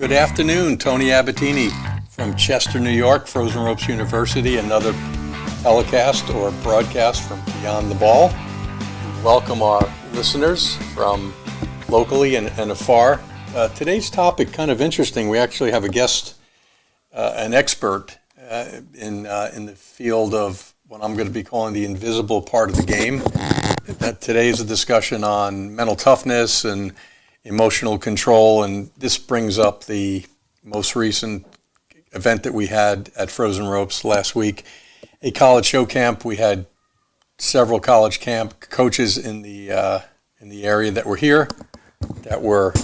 Good afternoon, Tony Abatini from Chester, New York, Frozen Ropes University, another telecast or broadcast from Beyond the Ball. We welcome our listeners from locally and afar. Today's topic, kind of interesting. We actually have a guest, an expert in the field of what I'm going to be calling the invisible part of the game. Today is a discussion on mental toughness and emotional control, and this brings up the most recent event that we had at Frozen Ropes last week, a college show camp. We had several college camp coaches in the area that were here, that were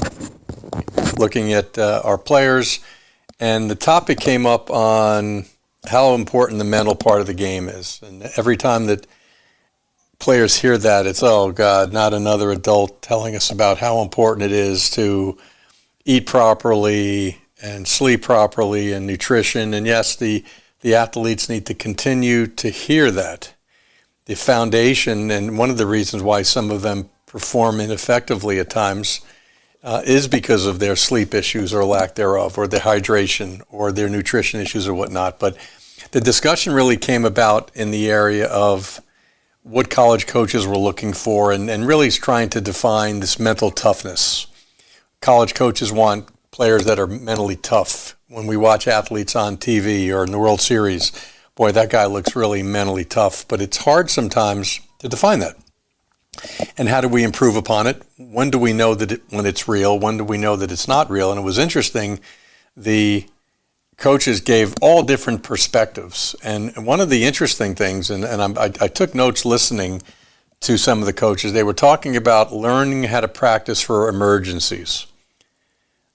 looking at our players, and the topic came up on how important the mental part of the game is. And every time that players hear that, it's, oh God, not another adult telling us about how important it is to eat properly and sleep properly and nutrition. And yes, the athletes need to continue to hear that. The foundation, and one of the reasons why some of them perform ineffectively at times is because of their sleep issues or lack thereof, or their hydration or their nutrition issues or whatnot. But the discussion really came about in the area of what college coaches were looking for, and really is trying to define this mental toughness. College coaches want players that are mentally tough. When we watch athletes on TV or in the World Series, boy, that guy looks really mentally tough. But it's hard sometimes to define that. And how do we improve upon it? When do we know that when it's real? When do we know that it's not real? And it was interesting, the coaches gave all different perspectives. And one of the interesting things, and I took notes listening to some of the coaches, they were talking about learning how to practice for emergencies.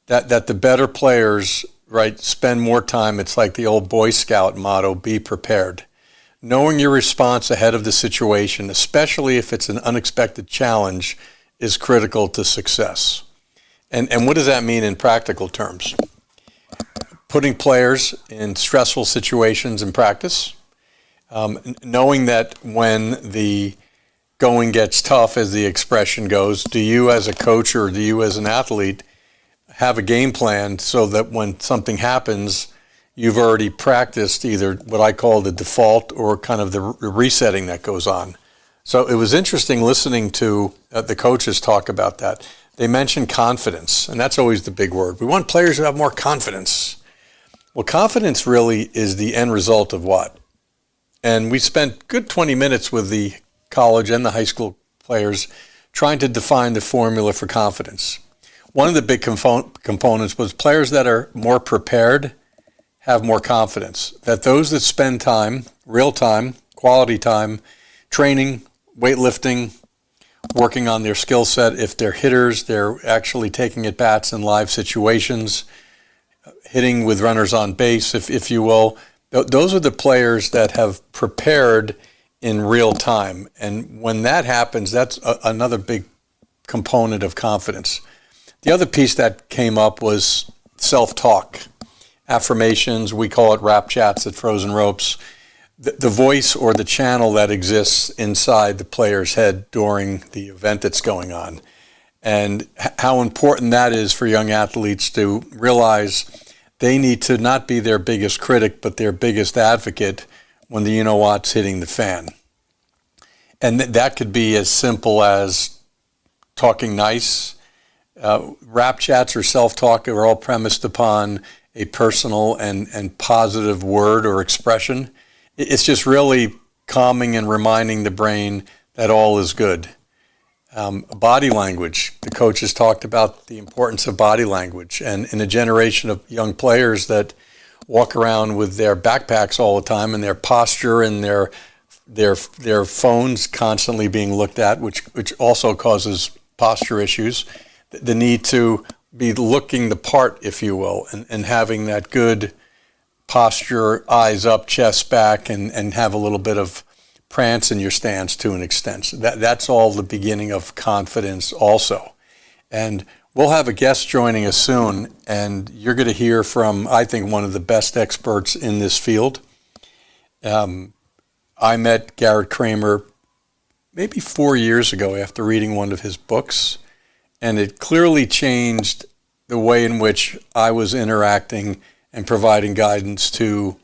That the better players, right, spend more time. It's like the old Boy Scout motto, be prepared. Knowing your response ahead of the situation, especially if it's an unexpected challenge, is critical to success. And what does that mean in practical terms? Putting players in stressful situations in practice, knowing that when the going gets tough, as the expression goes, do you as a coach or do you as an athlete have a game plan so that when something happens, you've already practiced either what I call the default or kind of the resetting that goes on. So it was interesting listening to the coaches talk about that. They mentioned confidence, and that's always the big word. We want players who have more confidence. Well, confidence really is the end result of what? And we spent good 20 minutes with the college and the high school players trying to define the formula for confidence. One of the big components was players that are more prepared have more confidence. That those that spend time, real time, quality time, training, weightlifting, working on their skill set. If they're hitters, they're actually taking at bats in live situations, hitting with runners on base, if you will. Those are the players that have prepared in real time. And when that happens, that's another big component of confidence. The other piece that came up was self-talk, affirmations. We call it rap chats at Frozen Ropes. The voice or the channel that exists inside the player's head during the event that's going on. And how important that is for young athletes to realize they need to not be their biggest critic, but their biggest advocate when the you-know-what's hitting the fan. And that could be as simple as talking nice. Rap chats or self-talk are all premised upon a personal and positive word or expression. It's just really calming and reminding the brain that all is good. Body language. The coaches talked about the importance of body language. And in a generation of young players that walk around with their backpacks all the time and their posture and their phones constantly being looked at, which also causes posture issues, the need to be looking the part, if you will, and having that good posture, eyes up, chest back, and have a little bit of prance in your stance to an extent. That's all the beginning of confidence also. And we'll have a guest joining us soon, and you're going to hear from, I think, one of the best experts in this field. I met Garret Kramer maybe 4 years ago after reading one of his books, and it clearly changed the way in which I was interacting and providing guidance to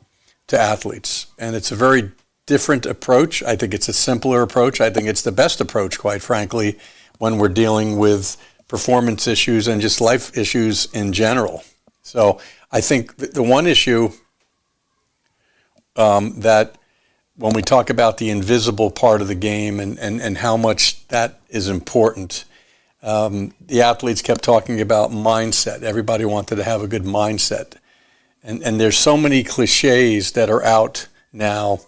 athletes. And it's a very different approach. I think it's a simpler approach. I think it's the best approach, quite frankly, when we're dealing with performance issues and just life issues in general. So I think the one issue that when we talk about the invisible part of the game and how much that is important, the athletes kept talking about mindset. Everybody wanted to have a good mindset. And there's so many cliches that are out now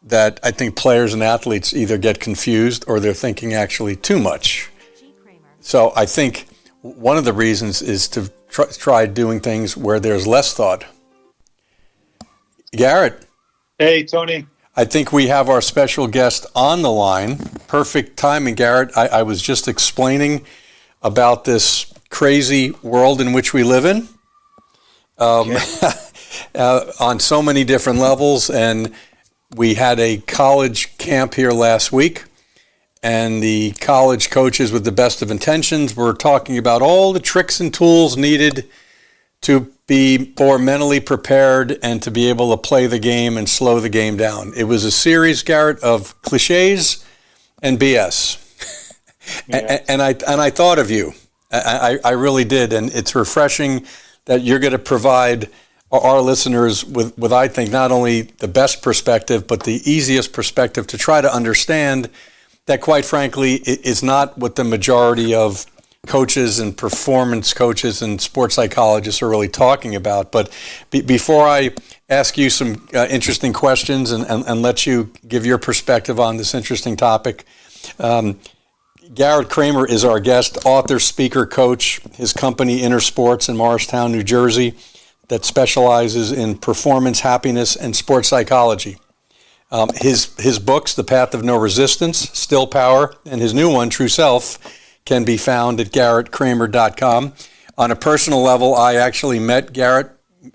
that I think players and athletes either get confused or they're thinking actually too much. So I think one of the reasons is to try doing things where there's less thought. Garret. Hey, Tony. I think we have our special guest on the line. Perfect timing, Garret. I was just explaining about this crazy world in which we live in on so many different levels. And we had a college camp here last week, and the college coaches with the best of intentions were talking about all the tricks and tools needed to be more mentally prepared and to be able to play the game and slow the game down. It was a series, Garret, of cliches and BS. Yeah. And I thought of you. I really did, and it's refreshing that you're going to provide our listeners with, I think, not only the best perspective, but the easiest perspective to try to understand that, quite frankly, is not what the majority of coaches and performance coaches and sports psychologists are really talking about. But before I ask you some interesting questions and let you give your perspective on this interesting topic, Garret Kramer is our guest, author, speaker, coach. His company, Inner Sports in Morristown, New Jersey, that specializes in performance, happiness, and sports psychology. His books, The Path of No Resistance, Still Power, and his new one, True Self, can be found at garretkramer.com. On a personal level, I actually met Garret,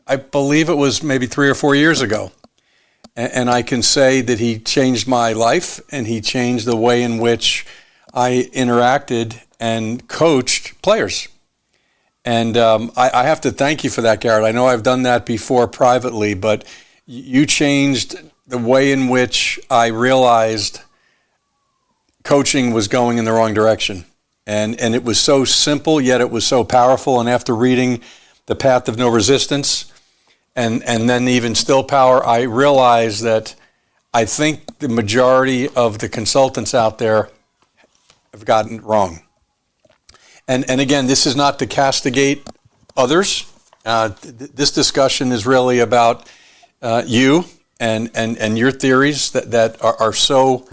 I believe it was maybe 3 or 4 years ago. And I can say that he changed my life, and he changed the way in which I interacted and coached players. And I have to thank you for that, Garret. I know I've done that before privately, but you changed the way in which I realized coaching was going in the wrong direction. And it was so simple, yet it was so powerful. And after reading The Path of No Resistance and then even Still Power, I realized that I think the majority of the consultants out there have gotten it wrong. And again, this is not to castigate others. This discussion is really about you and your theories that are so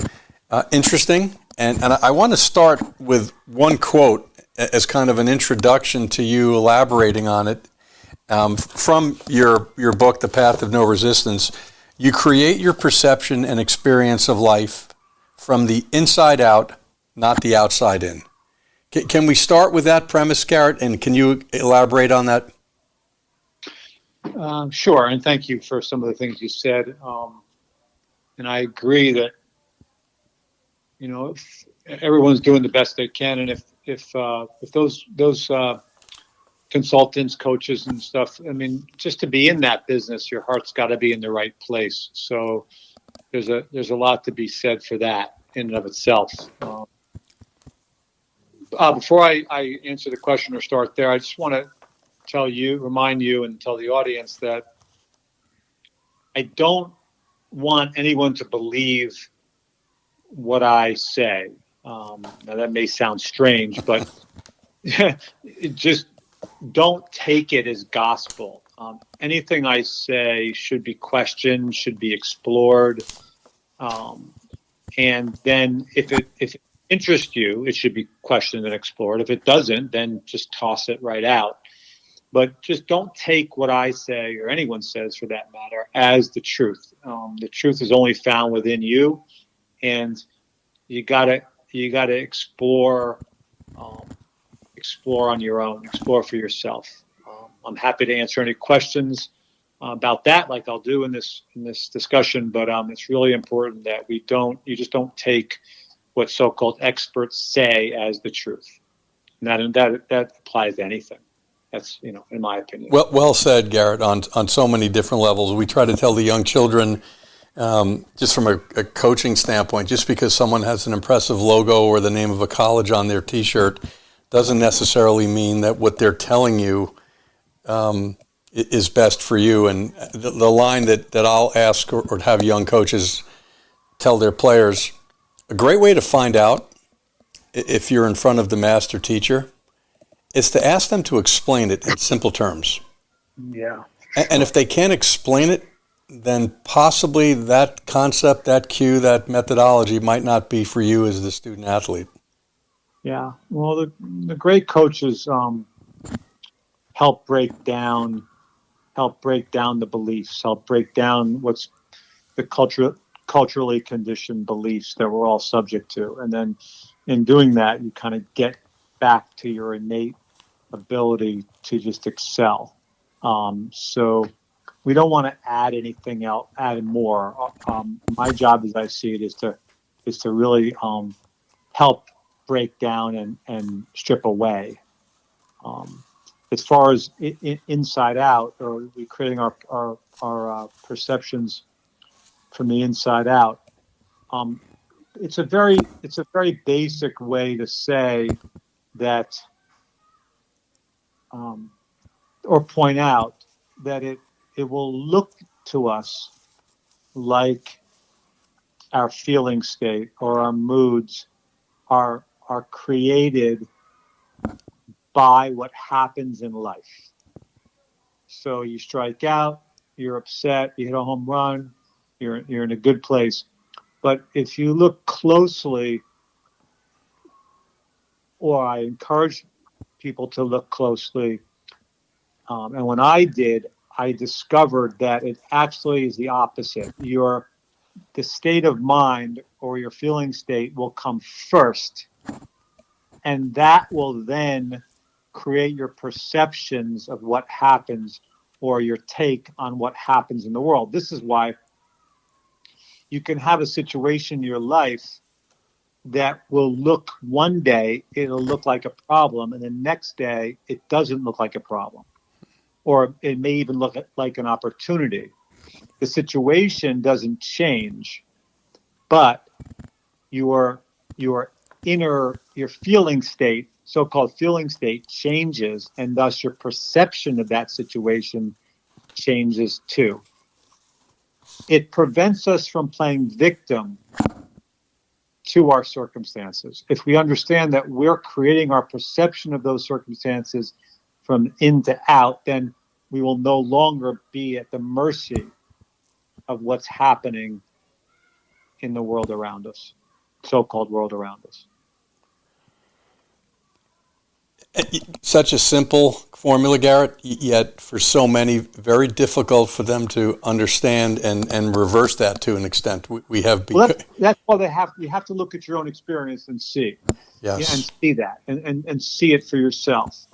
interesting. And I want to start with one quote as kind of an introduction to you elaborating on it from your book, The Path of No Resistance. You create your perception and experience of life from the inside out, not the outside in. Can we start with that premise, Garret, and can you elaborate on that? Sure, and thank you for some of the things you said. And I agree that, if everyone's doing the best they can, and if those consultants, coaches, and stuff, I mean, just to be in that business, your heart's got to be in the right place. So there's a lot to be said for that in and of itself. Before I answer the question or start there, I just want to remind you, and tell the audience that I don't want anyone to believe what I say. Now that may sound strange, but just don't take it as gospel. Anything I say should be questioned, should be explored, and then if it interests you, it should be questioned and explored. If it doesn't, then just toss it right out. But just don't take what I say, or anyone says for that matter, as the truth. The truth is only found within you, and you gotta explore on your own, explore for yourself. I'm happy to answer any questions about that, like I'll do in this discussion. But it's really important that you just don't take what so-called experts say as the truth. And that applies to anything. That's, in my opinion. Well said, Garrett, on so many different levels. We try to tell the young children, just from a coaching standpoint, just because someone has an impressive logo or the name of a college on their T-shirt doesn't necessarily mean that what they're telling you is best for you. And the line that I'll ask or have young coaches tell their players, a great way to find out if you're in front of the master teacher is to ask them to explain it in simple terms. Yeah. And if they can't explain it, then possibly that concept, that cue, that methodology might not be for you as the student athlete. Yeah. Well, the great coaches help break down the beliefs, help break down what's the culturally conditioned beliefs that we're all subject to. And then in doing that, you kind of get back to your innate ability to just excel. So we don't want to add anything else, add more. My job, as I see it, is to really help break down and strip away. As far as inside out, or we creating our perceptions from the inside out, it's a very basic way to say that, or point out that it will look to us like our feeling state or our moods are created by what happens in life. So you strike out, you're upset, you hit a home run, you're in a good place. But if you look closely, or I encourage people to look closely, and when I did, I discovered that it actually is the opposite. The state of mind or your feeling state will come first, and that will then create your perceptions of what happens or your take on what happens in the world. This is why you can have a situation in your life that will look, one day it'll look like a problem, and the next day it doesn't look like a problem, or it may even look like an opportunity. The situation doesn't change, but your feeling state, so-called feeling state, changes, and thus your perception of that situation changes too. It prevents us from playing victim to our circumstances. If we understand that we're creating our perception of those circumstances from in to out, then we will no longer be at the mercy of what's happening in the world around us, so-called world around us. Such a simple formula, Garrett, yet for so many, very difficult for them to understand and reverse that to an extent. We have well, that's why you have to look at your own experience and see. Yes. Yeah, and see that and see it for yourself.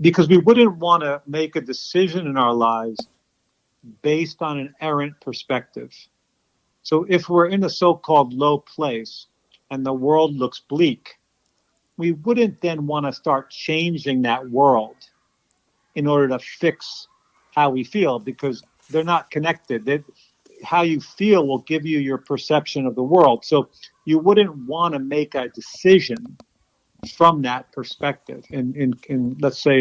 Because we wouldn't want to make a decision in our lives based on an errant perspective. So if we're in a so-called low place and the world looks bleak, we wouldn't then want to start changing that world in order to fix how we feel, because they're not connected. How you feel will give you your perception of the world. So you wouldn't want to make a decision from that perspective. In let's say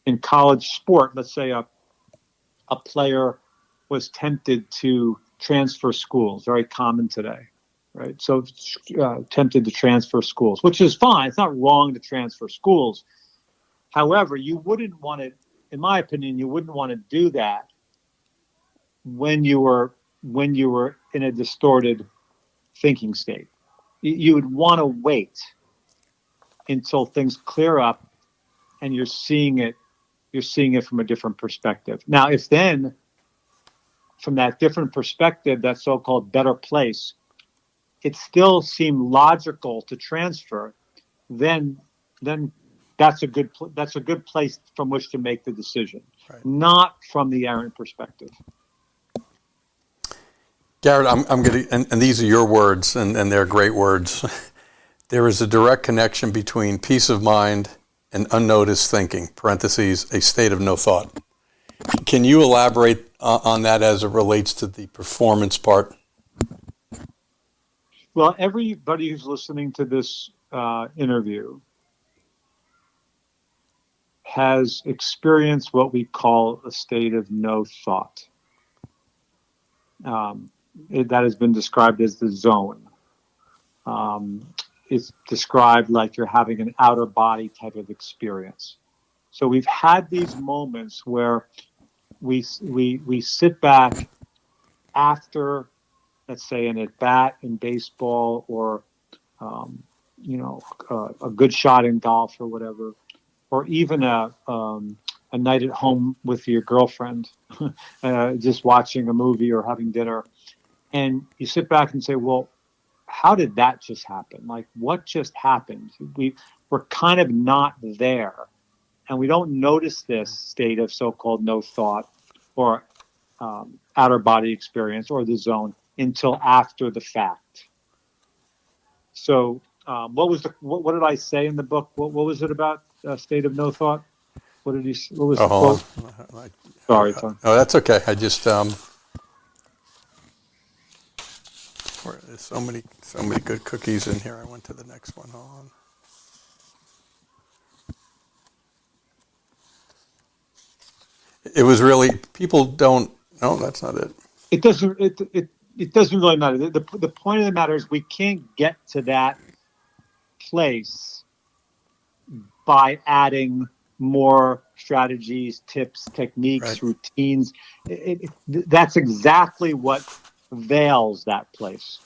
in college sport, let's say a player was tempted to transfer schools, very common today. Right, so tempted to transfer schools, which is fine. It's not wrong to transfer schools. However, you wouldn't want to, in my opinion, you wouldn't want to do that when you were in a distorted thinking state. You would want to wait until things clear up and you're seeing it from a different perspective. Now, if then from that different perspective, that so-called better place, it still seemed logical to transfer, then that's a good place from which to make the decision, right. Not from the errant perspective. Garrett, I'm going to, and these are your words, and they're great words. There is a direct connection between peace of mind and unnoticed thinking, parentheses, a state of no thought. Can you elaborate on that as it relates to the performance part? Well, everybody who's listening to this interview has experienced what we call a state of no thought. That has been described as the zone. It's described like you're having an outer body type of experience. So we've had these moments where we sit back after, let's say, an at bat in baseball, or a good shot in golf or whatever, or even a night at home with your girlfriend, just watching a movie or having dinner, and you sit back and say, well, how did that just happen? Like, what just happened? We're kind of not there, and we don't notice this state of so-called no thought or outer body experience or the zone until after the fact. So what did I say in the book? What was it about state of no thought? What was the quote? Sorry, Tom. Oh, that's okay. I just there's so many good cookies in here. I went to the next one. Hold on. It was really, people don't. No, that's not it. It doesn't. It doesn't really matter. The point of the matter is we can't get to that place by adding more strategies, tips, techniques, Right. routines. That's exactly what veils that place.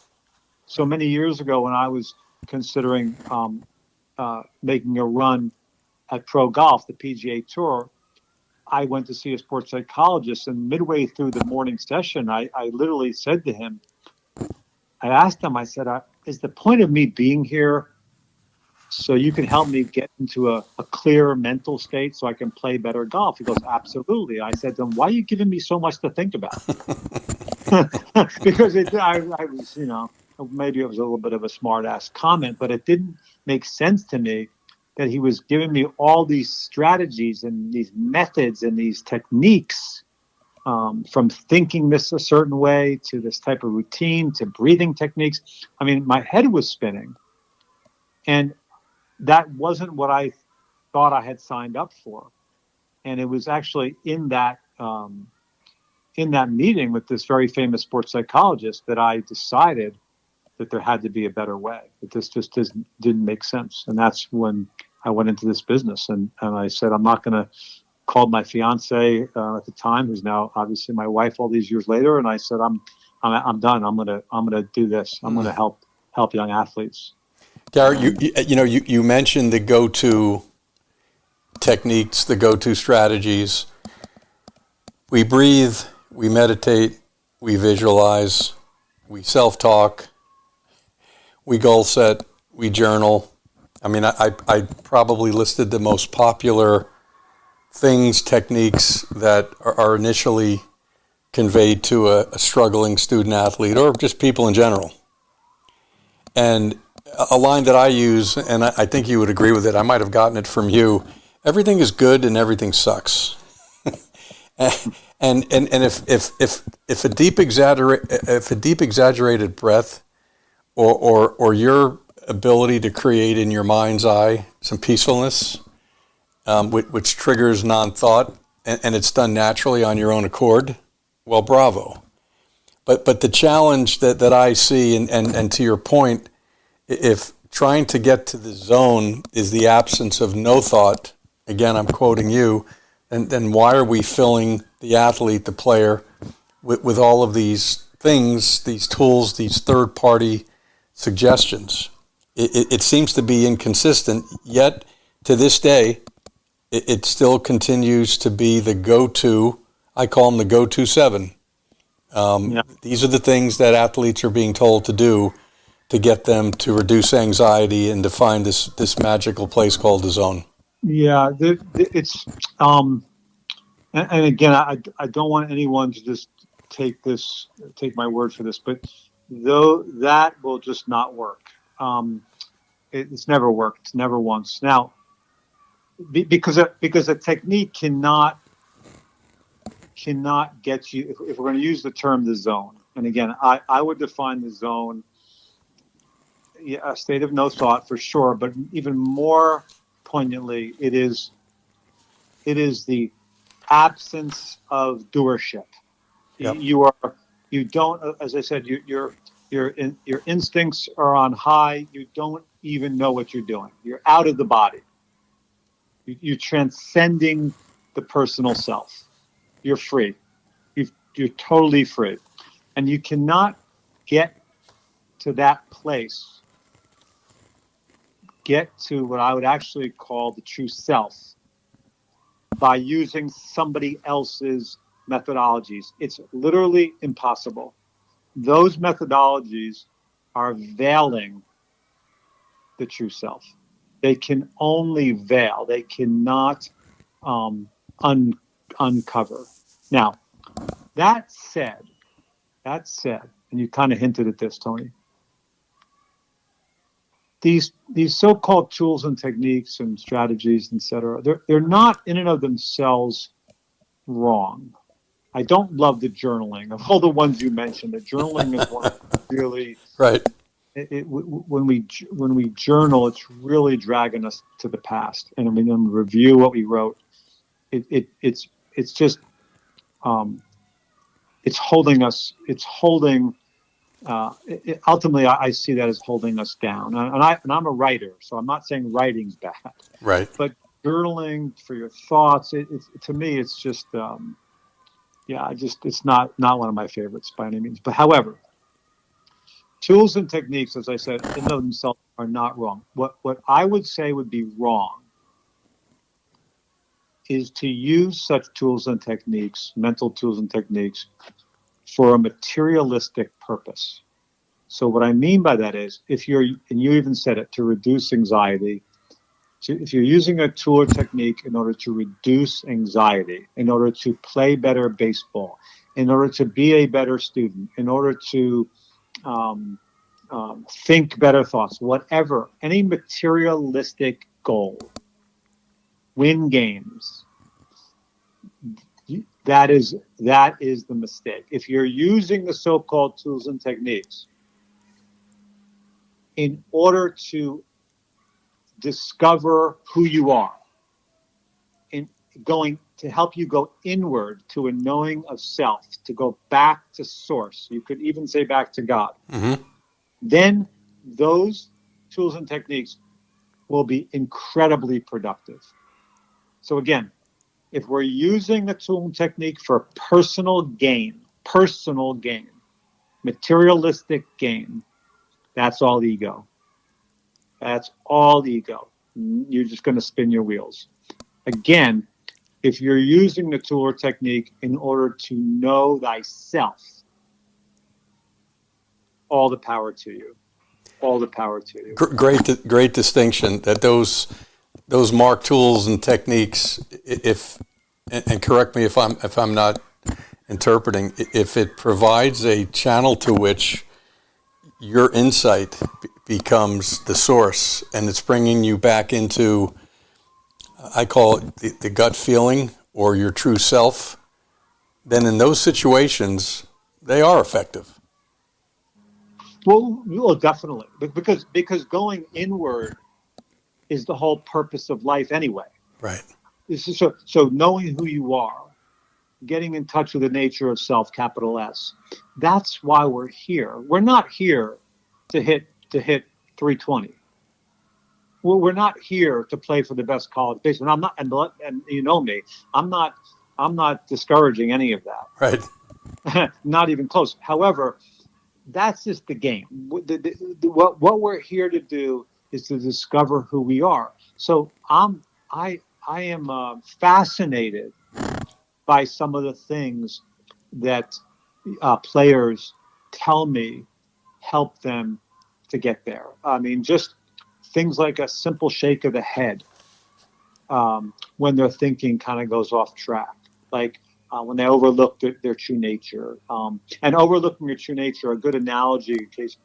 So many years ago, when I was considering making a run at pro golf, the PGA Tour, I went to see a sports psychologist, and midway through the morning session, I literally said to him, I asked him, I said, is the point of me being here so you can help me get into a clear mental state so I can play better golf? He goes, absolutely. I said to him, why are you giving me so much to think about? Because I was, maybe it was a little bit of a smart ass comment, but it didn't make sense to me that he was giving me all these strategies and these methods and these techniques, from thinking this a certain way to this type of routine to breathing techniques. I mean, my head was spinning, and that wasn't what I thought I had signed up for. And it was actually in that meeting with this very famous sports psychologist that I decided that there had to be a better way, that this just didn't make sense. And that's when I went into this business, and I said, I'm not going to call my fiance at the time, who's now obviously my wife all these years later. And I said, I'm done. I'm going to do this. I'm going to help young athletes. Garret, you mentioned the go-to techniques, the go-to strategies. We breathe, we meditate, we visualize, we self-talk, we goal set, we journal. I mean, I probably listed the most popular things, techniques that are initially conveyed to a struggling student athlete or just people in general. And a line that I use, and I think you would agree with it, I might have gotten it from you: everything is good and everything sucks. and if a deep exaggerated breath or your ability to create in your mind's eye some peacefulness, which triggers non-thought, and it's done naturally on your own accord, well, bravo. But the challenge that I see, and to your point, if trying to get to the zone is the absence of no thought, again, I'm quoting you, and then why are we filling the athlete, the player, with all of these things, these tools, these third-party suggestions? It seems to be inconsistent, yet to this day, it still continues to be the go-to. I call them the go-to 7. These are the things that athletes are being told to do to get them to reduce anxiety and to find this magical place called the zone. Yeah, it's and again, I don't want anyone to just take my word for this, but though that will just not work. It's never worked, never once. Now, because a technique cannot get you. If we're going to use the term the zone, and again, I would define the zone, a state of no thought for sure, but even more poignantly, it is the absence of doership. Yep. You don't, as I said, your instincts are on high. You don't even know what you're doing. You're out of the body. You're transcending the personal self. You're free. You're totally free. And you cannot get to that place, get to what I would actually call the true self, by using somebody else's methodologies. It's literally impossible. Those methodologies are veiling the true self. They can only veil. They cannot uncover. Now, that said, and you kind of hinted at this, Tony, these so-called tools and techniques and strategies, etc., they're not in and of themselves wrong. I don't love the journaling of all the ones you mentioned. The journaling is one really Right. When we journal, it's really dragging us to the past. And when we review what we wrote, it's just it's holding us. It's holding. Ultimately, I see that as holding us down. And I'm a writer, so I'm not saying writing's bad. Right. But journaling for your thoughts, to me, it's just it's not one of my favorites by any means. But however, tools and techniques, as I said, in themselves are not wrong. What I would say would be wrong is to use such tools and techniques, mental tools and techniques, for a materialistic purpose. So what I mean by that is, and you even said it, to reduce anxiety, if you're using a tool or technique in order to reduce anxiety, in order to play better baseball, in order to be a better student, in order to think better thoughts, whatever, any materialistic goal, win games, that is the mistake. If you're using the so-called tools and techniques in order to discover who you are, in going to help you go inward to a knowing of self, to go back to source, you could even say back to God, then those tools and techniques will be incredibly productive. So again, if we're using a tool and technique for personal gain, materialistic gain, that's all ego. That's all ego. You're just going to spin your wheels. Again, if you're using the tool or technique in order to know thyself, all the power to you. All the power to you. Great distinction that those marked tools and techniques, and correct me if I'm not interpreting, if it provides a channel to which your insight becomes the source, and it's bringing you back into, I call it the gut feeling or your true self, then in those situations, they are effective. Well, definitely, because going inward is the whole purpose of life anyway. Right. So knowing who you are, getting in touch with the nature of self, capital S. That's why we're here. We're not here to hit 320. We're not here to play for the best college baseball. I'm not, and you know me, I'm not discouraging any of that. Right. Not even close. However, that's just the game. What we're here to do is to discover who we are. So I am fascinated by some of the things that players tell me help them to get there. I mean, just things like a simple shake of the head when their thinking kind of goes off track, like when they overlook their true nature. And overlooking your true nature, a good analogy, in case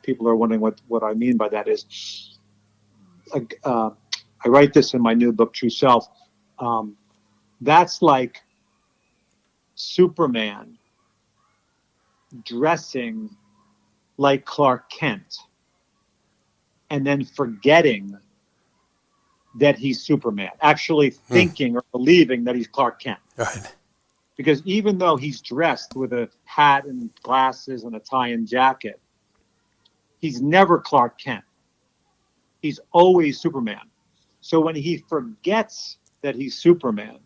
people are wondering what I mean by that, is I write this in my new book, True Self. That's like Superman dressing like Clark Kent and then forgetting that he's Superman, actually thinking or believing that he's Clark Kent. Right. Because even though he's dressed with a hat and glasses and a tie and jacket, he's never Clark Kent. He's always Superman. So when he forgets that he's Superman,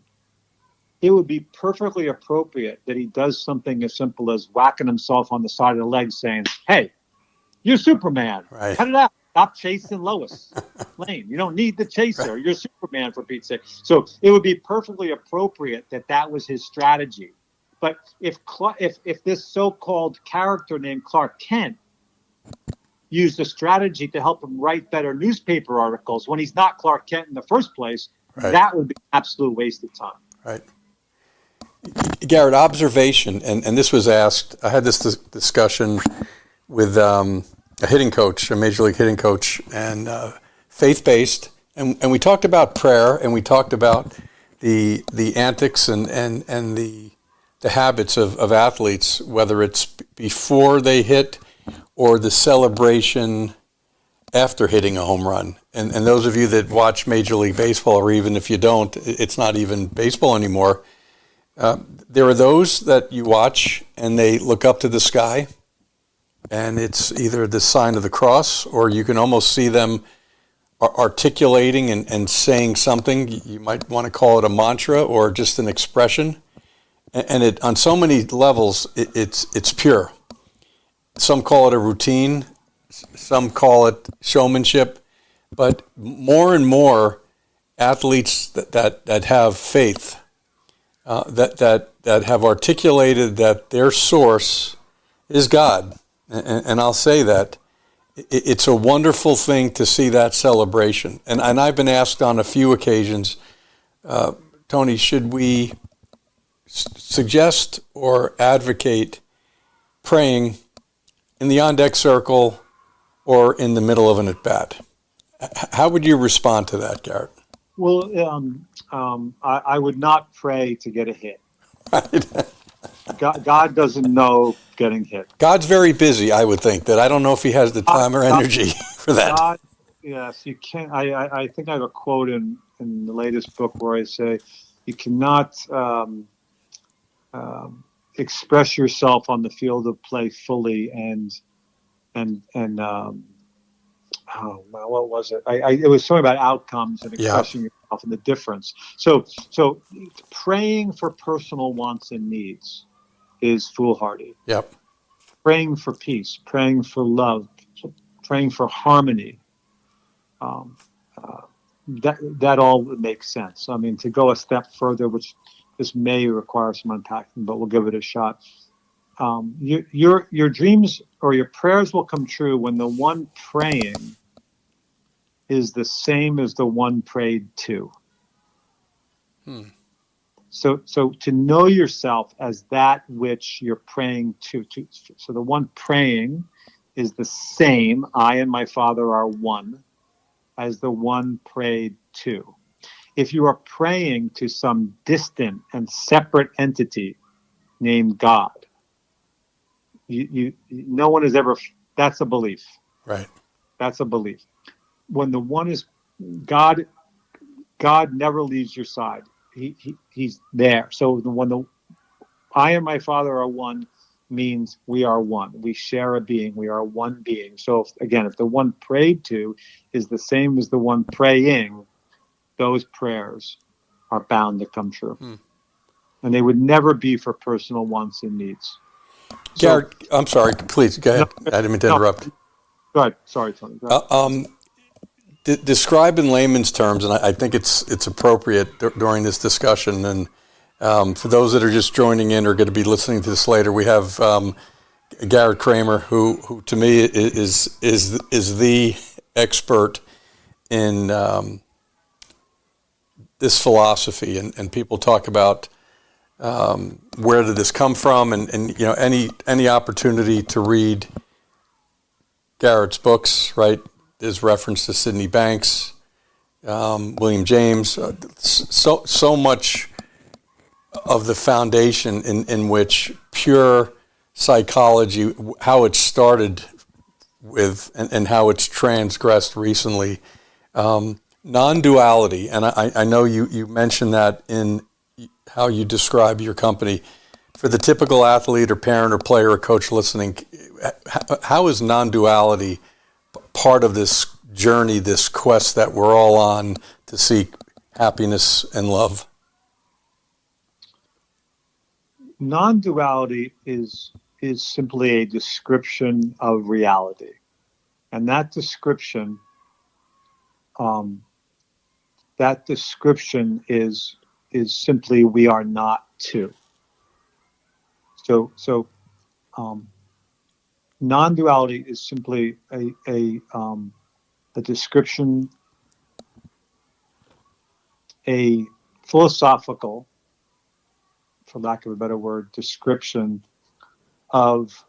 it would be perfectly appropriate that he does something as simple as whacking himself on the side of the leg saying, hey, you're Superman. Right. Cut it out. Stop chasing Lois Lane. You don't need the chaser. Right. You're Superman, for Pete's sake. So it would be perfectly appropriate that that was his strategy. But if this so-called character named Clark Kent used a strategy to help him write better newspaper articles when he's not Clark Kent in the first place, right, that would be an absolute waste of time. Right. Garret, observation, and this was asked, I had this discussion with a hitting coach, a major league hitting coach, and faith-based, and we talked about prayer, and we talked about the antics and the habits of athletes, whether it's before they hit or the celebration after hitting a home run. And those of you that watch Major League Baseball, or even if you don't, it's not even baseball anymore, there are those that you watch and they look up to the sky, and it's either the sign of the cross, or you can almost see them articulating and saying something. You might want to call it a mantra or just an expression. And it, on so many levels, it's pure. Some call it a routine, some call it showmanship, but more and more athletes that have faith, that have articulated that their source is God. And I'll say that it's a wonderful thing to see that celebration. And I've been asked on a few occasions, Tony, should we suggest or advocate praying in the on-deck circle or in the middle of an at-bat? How would you respond to that, Garret? Well, I would not pray to get a hit. Right. God doesn't know getting hit. God's very busy, I would think. That I don't know if he has the time or energy for that. God, yes, you can't. I think I have a quote in the latest book where I say, you cannot express yourself on the field of play fully and what was it? It was something about outcomes and expressing yourself and the difference. So praying for personal wants and needs is foolhardy. Yep. Praying for peace, praying for love, praying for harmony. That all makes sense. I mean, to go a step further, which this may require some unpacking, but we'll give it a shot. Your dreams or your prayers will come true when the one praying is the same as the one prayed to. So to know yourself as that which you're praying to. So the one praying is the same, I and my Father are one, as the one prayed to. If you are praying to some distant and separate entity named God, no one has ever, that's a belief. Right. That's a belief. When the one is God, God never leaves your side. He's there. So when the I and my Father are one means we are one. We share a being. We are one being. So if the one prayed to is the same as the one praying, those prayers are bound to come true. And they would never be for personal wants and needs. Garret, I'm sorry, please, go ahead. I didn't mean to interrupt. Go ahead. Sorry, Tony. Go ahead. Describe in layman's terms, and I think it's appropriate during this discussion, and for those that are just joining in or going to be listening to this later, we have Garret Kramer, who to me is the expert in this philosophy, and people talk about where did this come from, and you know, any opportunity to read Garrett's books, right? There's reference to Sydney Banks, William James, so much of the foundation in which pure psychology, how it started with and how it's transgressed recently, non-duality, and I know you mentioned that in how you describe your company. For the typical athlete or parent or player or coach listening, how is non-duality part of this journey, this quest that we're all on to seek happiness and love? Non-duality is simply a description of reality, and that description is simply we are not two. So non-duality is simply a description, a philosophical, for lack of a better word, description of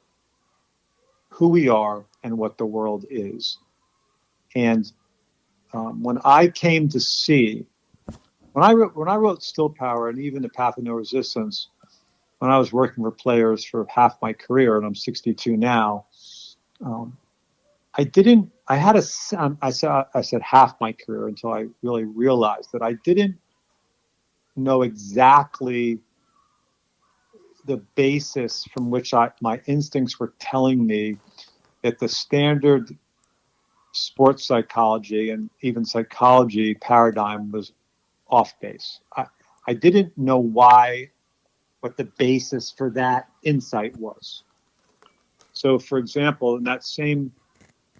who we are and what the world is. And when I came to see, when I wrote Still Power and even The Path of No Resistance, when I was working for players for half my career, and I'm 62 now, I said half my career until I really realized that I didn't know exactly the basis from which my instincts were telling me that the standard sports psychology and even psychology paradigm was off base. I didn't know what the basis for that insight was. So, for example, in that same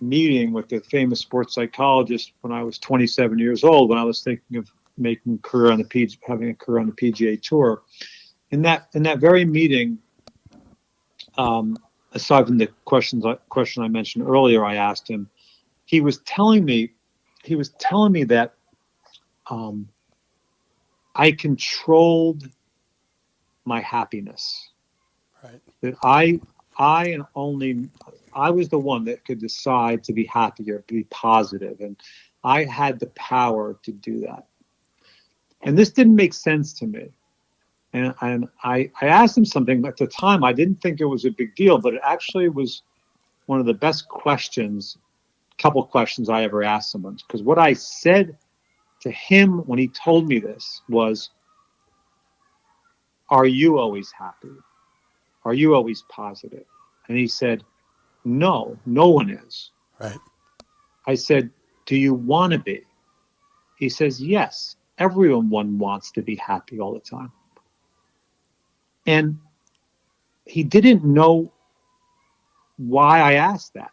meeting with the famous sports psychologist when I was 27 years old, when I was thinking of having a career on the PGA Tour, in that very meeting, aside from the question I mentioned earlier, I asked him. He was telling me that I controlled my happiness. Right. That I was the one that could decide to be happy or be positive, and I had the power to do that. And this didn't make sense to me. And I asked him something at the time. I didn't think it was a big deal, but it actually was one of the best couple questions I ever asked someone. Because what I said to him when he told me this was, "Are you always happy? Are you always positive?" And he said, "No, no one is." Right. I said, "Do you want to be?" He says, "Yes, everyone wants to be happy all the time." And he didn't know why I asked that.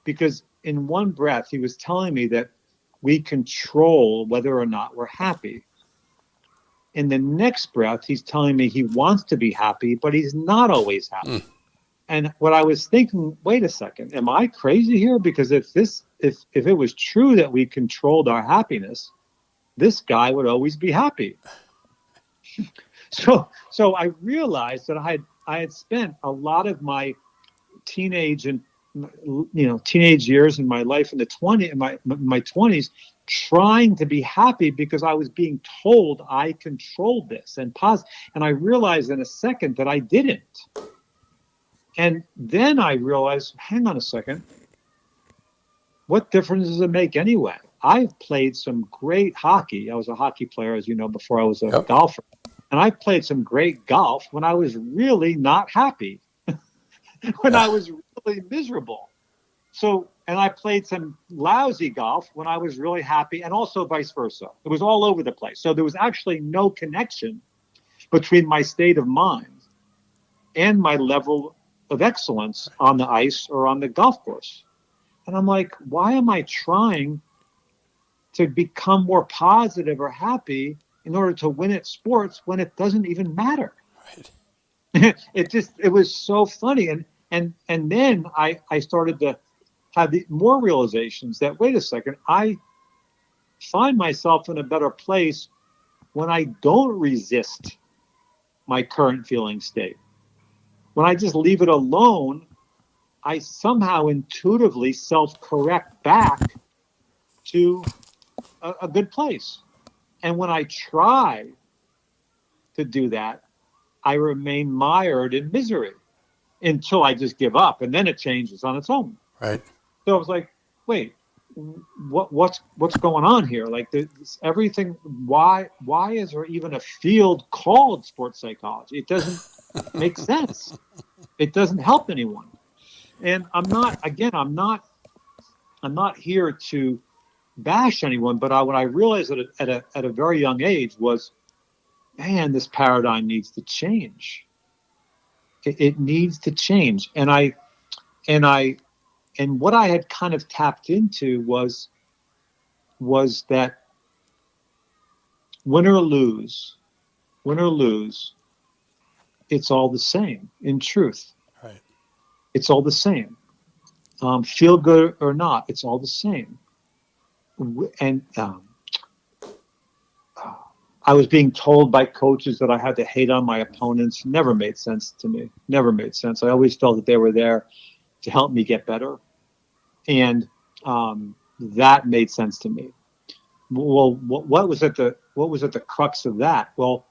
Because in one breath, he was telling me that we control whether or not we're happy. In the next breath, he's telling me he wants to be happy, but he's not always happy. And what I was thinking, wait a second, am I crazy here? Because if it was true that we controlled our happiness, this guy would always be happy. So I realized that I had spent a lot of my teenage years in my life in my 20s trying to be happy because I was being told I controlled this and I realized in a second that I didn't. And then I realized, hang on a second, what difference does it make anyway? I've played some great hockey. I was a hockey player, as you know, before I was a golfer. And I played some great golf when I was really not happy, when I was really miserable. So, and I played some lousy golf when I was really happy, and also vice versa. It was all over the place. So there was actually no connection between my state of mind and my level of excellence on the ice or on the golf course. And I'm like, why am I trying to become more positive or happy in order to win at sports when it doesn't even matter? Right. It was so funny. And then I started to have more realizations that, wait a second, I find myself in a better place when I don't resist my current feeling state. When I just leave it alone, I somehow intuitively self-correct back to a good place. And when I try to do that, I remain mired in misery until I just give up, and then it changes on its own. Right. So I was like, wait, what's going on here? Like everything. Why is there even a field called sports psychology? It doesn't make sense. It doesn't help anyone. And I'm not here to bash anyone, but what I realized at a very young age was, man, this paradigm needs to change. It needs to change. And what I had kind of tapped into was that win or lose, it's all the same. In truth, Right. it's all the same. Feel good or not, it's all the same. And I was being told by coaches that I had to hate on my opponents. Never made sense to me. Never made sense. I always felt that they were there to help me get better, and that made sense to me. Well, what was at the crux of that? Well,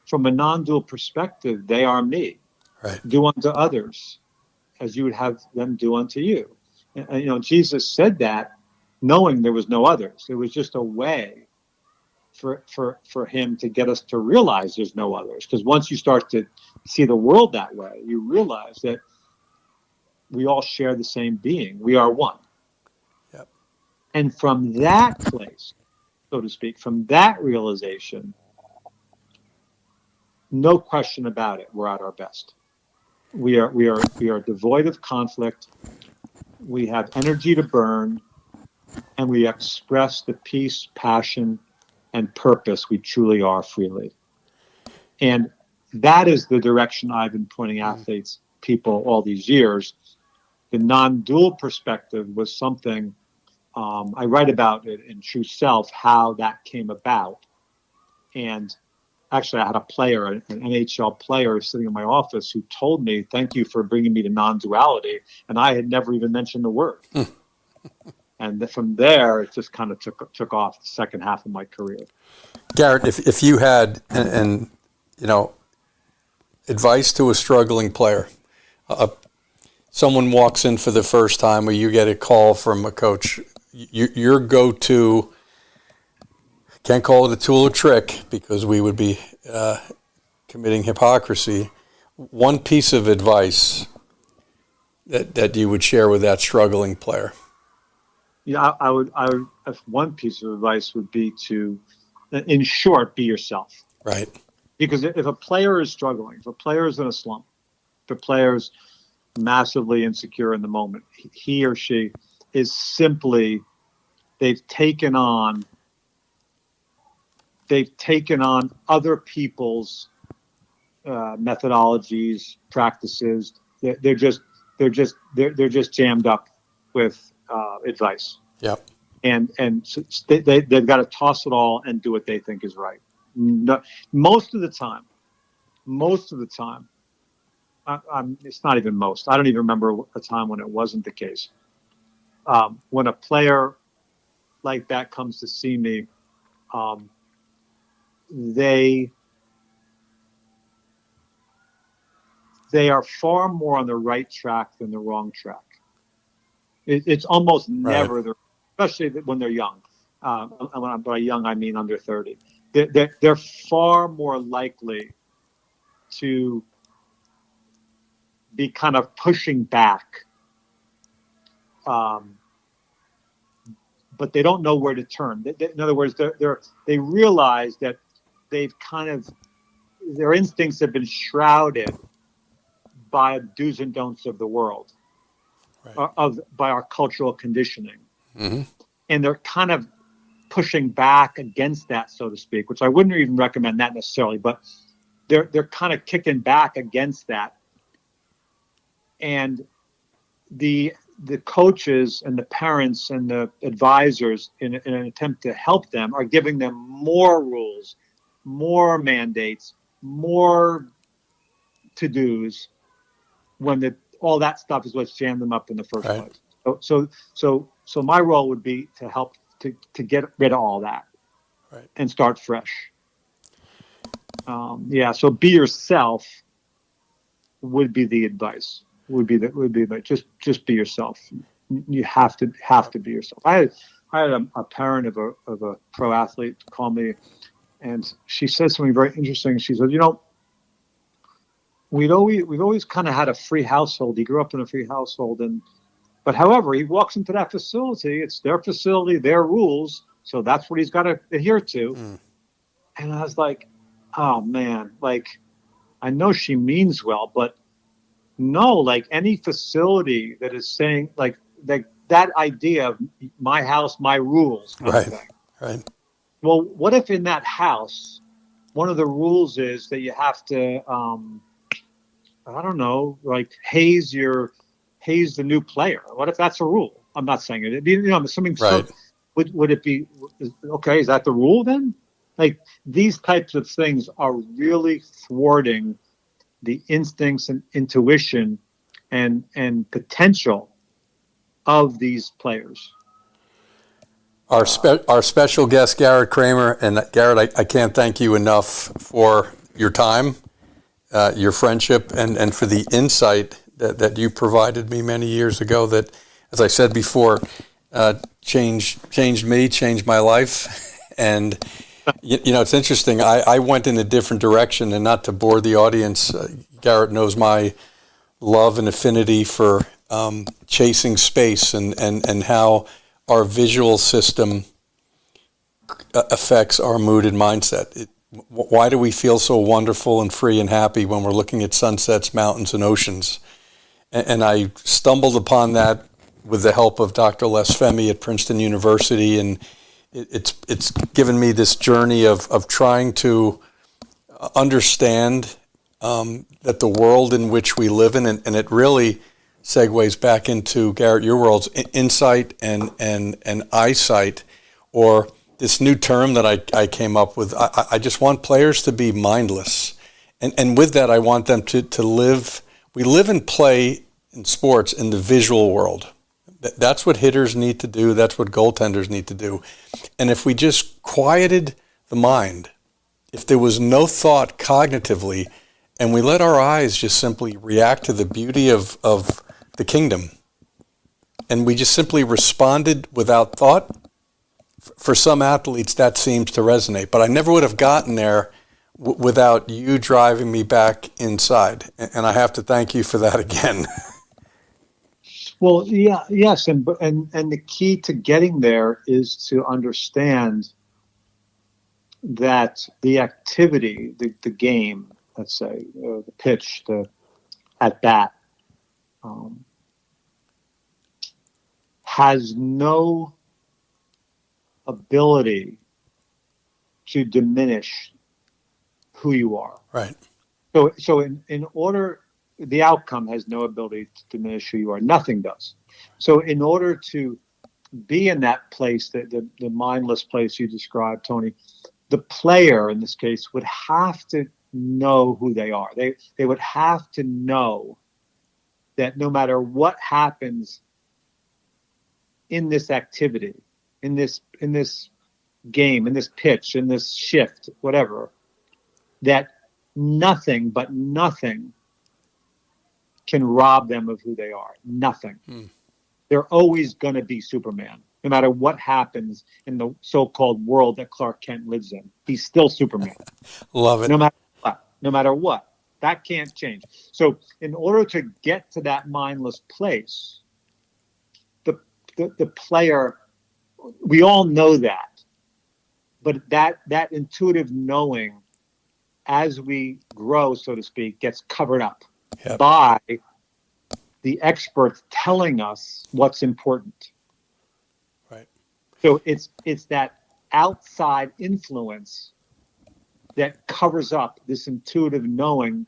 from a non-dual perspective, they are me. Right. Do unto others as you would have them do unto you. And Jesus said that knowing there was no others. It was just a way for him to get us to realize there's no others. Because once you start to see the world that way, you realize that we all share the same being. We are one. Yep. And from that place, so to speak, from that realization, no question about it, we're at our best. We are devoid of conflict. We have energy to burn, and we express the peace, passion, and purpose we truly are freely. And that is the direction I've been pointing athletes, people all these years. The non-dual perspective was something I write about it in True Self, how that came about. And actually, I had a player, an NHL player sitting in my office who told me, thank you for bringing me to non-duality. And I had never even mentioned the word. And from there, it just kind of took off the second half of my career. Garret, if you had, advice to a struggling player, someone walks in for the first time or you get a call from a coach, your go-to, can't call it a tool or trick because we would be committing hypocrisy. One piece of advice that you would share with that struggling player. Yeah, I would. If one piece of advice would be to, in short, be yourself. Right. Because if a player is struggling, if a player is in a slump, if a player is massively insecure in the moment, he or she is simply, they've taken on other people's methodologies, practices. They're just jammed up with advice. Yep. And so they've got to toss it all and do what they think is right. No, most of the time, it's not even most. I don't even remember a time when it wasn't the case. When a player like that comes to see me, they are far more on the right track than the wrong track. It's almost never Right. especially when they're young. By young, I mean under 30. They're far more likely to be kind of pushing back, but they don't know where to turn. In other words, they realize that their instincts have been shrouded by do's and don'ts of the world, Right. by our cultural conditioning. Mm-hmm. And they're kind of pushing back against that, so to speak, which I wouldn't even recommend that necessarily, but they're kind of kicking back against that. And the coaches and the parents and the advisors in an attempt to help them are giving them more rules, more mandates, more to-dos when all that stuff is what's jammed them up in the first Right. place. So my role would be to help to get rid of all that, Right. and start fresh. So be yourself would be the advice. But just be yourself. You have to be yourself. I had a parent of a pro athlete call me, and she said something very interesting. She said, we've always kind of had a free household. He grew up in a free household, but however, he walks into that facility. It's their facility, their rules, so that's what he's got to adhere to. And I was like, oh man, like I know she means well, but no, like any facility that is saying like that idea of my house, my rules kind of thing. Right. Well, what if in that house, one of the rules is that you have to, I don't know, like haze the new player? What if that's a rule? I'm not saying it. I'm assuming. Right. So, would it be okay? Is that the rule then? Like these types of things are really thwarting the instincts and intuition and potential of these players. Our special guest, Garret Kramer. And Garret, I can't thank you enough for your time, your friendship, and for the insight that you provided me many years ago that, as I said before, changed me, changed my life. And, it's interesting. I went in a different direction, and not to bore the audience, Garret knows my love and affinity for chasing space and how our visual system affects our mood and mindset. Why do we feel so wonderful and free and happy when we're looking at sunsets, mountains, and oceans? And I stumbled upon that with the help of Dr. Les Femi at Princeton University, and it's given me this journey of trying to understand that the world in which we live in, and it really segues back into, Garret, your world's insight and eyesight, or this new term that I came up with. I just want players to be mindless. And with that, I want them to live. We live and play in sports in the visual world. That's what hitters need to do. That's what goaltenders need to do. And if we just quieted the mind, if there was no thought cognitively, and we let our eyes just simply react to the beauty of the kingdom, and we just simply responded without thought, for some athletes that seems to resonate. But I never would have gotten there without you driving me back inside. And I have to thank you for that again. Well, yes, and the key to getting there is to understand that the activity, the game, let's say, the pitch, the at bat, has no ability to diminish who you are. Right. So in order, the outcome has no ability to diminish who you are. Nothing does. So in order to be in that place, the mindless place you described, Tony, the player in this case would have to know who they are. They would have to know that no matter what happens in this activity, in this game, in this pitch, in this shift, whatever, that nothing can rob them of who they are. Nothing. They're always going to be Superman. No matter what happens in the so-called world that Clark Kent lives in, he's still Superman. Love it. No matter what. That can't change. So in order to get to that mindless place, the player, we all know that, but that intuitive knowing as we grow, so to speak, gets covered up by the experts telling us what's important. Right. So it's that outside influence that covers up this intuitive knowing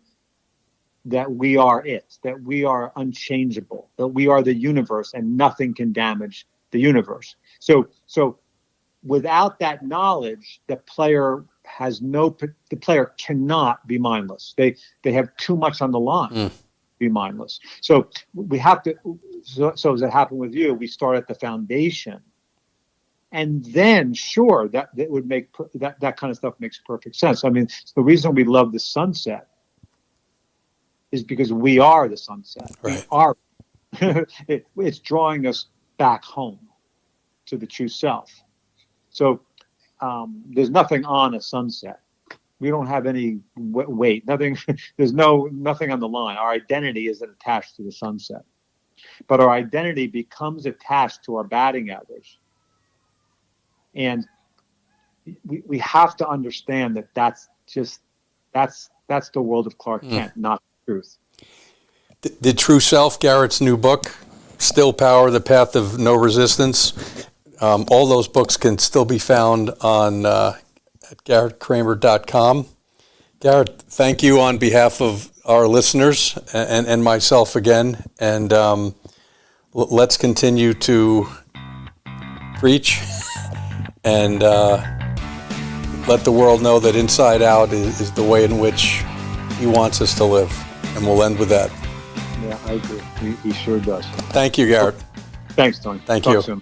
that we are it, that we are unchangeable, that we are the universe and nothing can damage the universe. So without that knowledge, the player cannot be mindless. They have too much on the line to be mindless. So we have to, so as it happened with you, we start at the foundation And then, sure, that would make that kind of stuff makes perfect sense. I mean, the reason we love the sunset is because we are the sunset. Right. We are. It's drawing us back home to the true self. So there's nothing on a sunset. We don't have any weight. Nothing. There's nothing on the line. Our identity isn't attached to the sunset, but our identity becomes attached to our batting average. And we have to understand that that's the world of Clark Kent, not the truth. The True Self, Garrett's new book, Still Power, The Path of No Resistance. All those books can still be found on at garretkramer.com. Garret, thank you on behalf of our listeners and myself again. And let's continue to preach and let the world know that Inside Out is the way in which he wants us to live. And we'll end with that. Yeah, I agree. He sure does. Thank you, Garret. Thanks, Tony. Thank Talk you. soon.